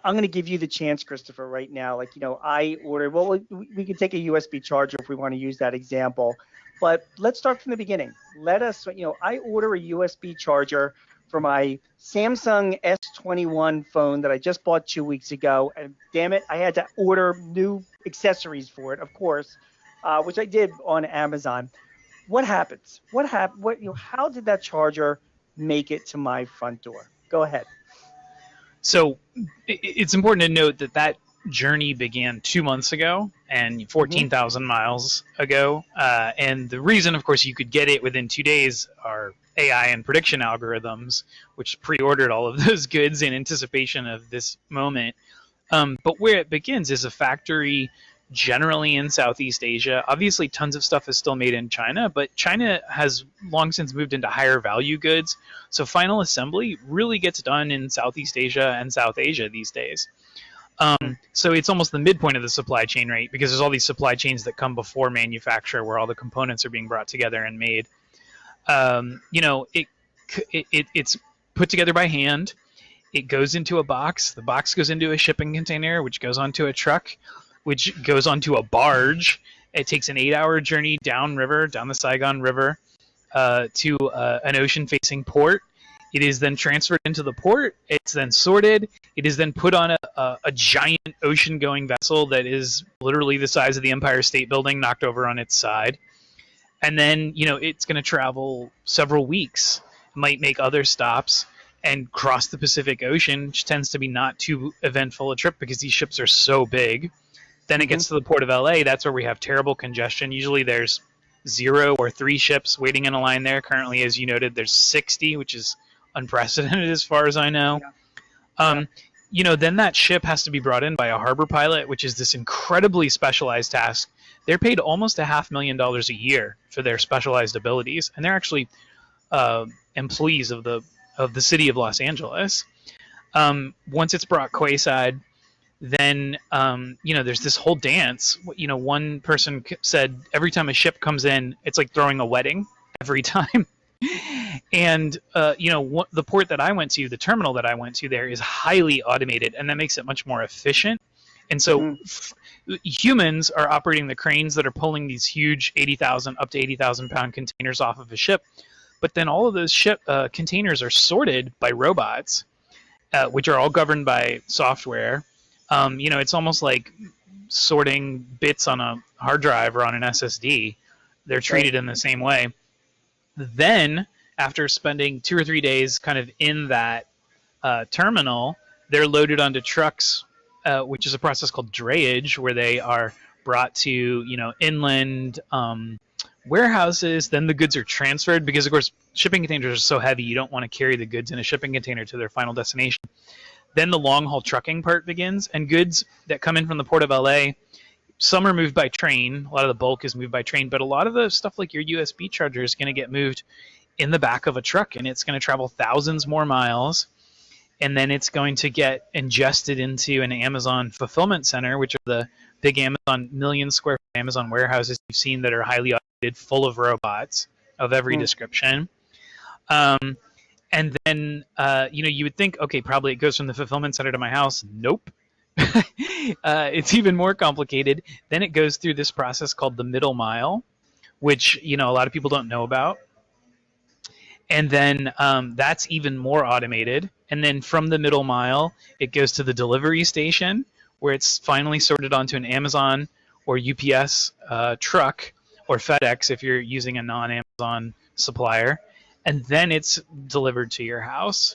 I'm going to give you the chance, Christopher, right now. Like, I ordered, well, we can take a USB charger if we want to use that example, but let's start from the beginning. I order a USB charger for my Samsung S21 phone that I just bought 2 weeks ago. And damn it, I had to order new accessories for it, of course, which I did on Amazon. What happens? How did that charger make it to my front door? Go ahead. So it's important to note that that journey began 2 months ago and Hmm. 14,000 miles ago. And the reason, of course, you could get it within 2 days are AI and prediction algorithms, which pre-ordered all of those goods in anticipation of this moment. But where it begins is a factory generally in Southeast Asia. Obviously, tons of stuff is still made in China, but China has long since moved into higher value goods. So final assembly really gets done in Southeast Asia and South Asia these days. So it's almost the midpoint of the supply chain, right? Because there's all these supply chains that come before manufacture where all the components are being brought together and made. It's put together by hand. It goes into a box. The box goes into a shipping container, which goes onto a truck, which goes onto a barge. It takes an 8-hour journey down the Saigon River, to an ocean-facing port. It is then transferred into the port. It's then sorted. It is then put on a giant ocean-going vessel that is literally the size of the Empire State Building knocked over on its side. And then, it's going to travel several weeks. It might make other stops and cross the Pacific Ocean, which tends to be not too eventful a trip because these ships are so big. Then it gets to the port of LA. That's where we have terrible congestion. Usually there's 0 or 3 ships waiting in a line there. Currently, as you noted, there's 60, which is unprecedented as far as I know. Then that ship has to be brought in by a harbor pilot, which is this incredibly specialized task. They're paid almost $500,000 a year for their specialized abilities, and they're actually employees of the city of Los Angeles. Once it's brought quayside, then there's this whole dance. One person said every time a ship comes in, it's like throwing a wedding every time. And the port that I went to, the terminal that I went to there, is highly automated, and that makes it much more efficient. And so humans are operating the cranes that are pulling these huge 80,000 up to 80,000 pound containers off of a ship. But then all of those containers are sorted by robots, which are all governed by software. It's almost like sorting bits on a hard drive or on an SSD. They're treated in the same way. Then, after spending 2 or 3 days kind of in that terminal, they're loaded onto trucks, which is a process called drayage, where they are brought to inland warehouses. Then the goods are transferred because, of course, shipping containers are so heavy, you don't want to carry the goods in a shipping container to their final destination. Then the long-haul trucking part begins, and goods that come in from the port of LA, some are moved by train. A lot of the bulk is moved by train, but a lot of the stuff like your USB charger is going to get moved in the back of a truck, and it's going to travel thousands more miles, and then it's going to get ingested into an Amazon fulfillment center, which are the big Amazon million square foot Amazon warehouses you've seen that are highly automated, full of robots of every description. And then, you would think, okay, probably it goes from the fulfillment center to my house. Nope. It's even more complicated. Then it goes through this process called the middle mile, which, a lot of people don't know about. And then that's even more automated. And then from the middle mile, it goes to the delivery station, where it's finally sorted onto an Amazon or UPS truck, or FedEx if you're using a non-Amazon supplier. And then it's delivered to your house.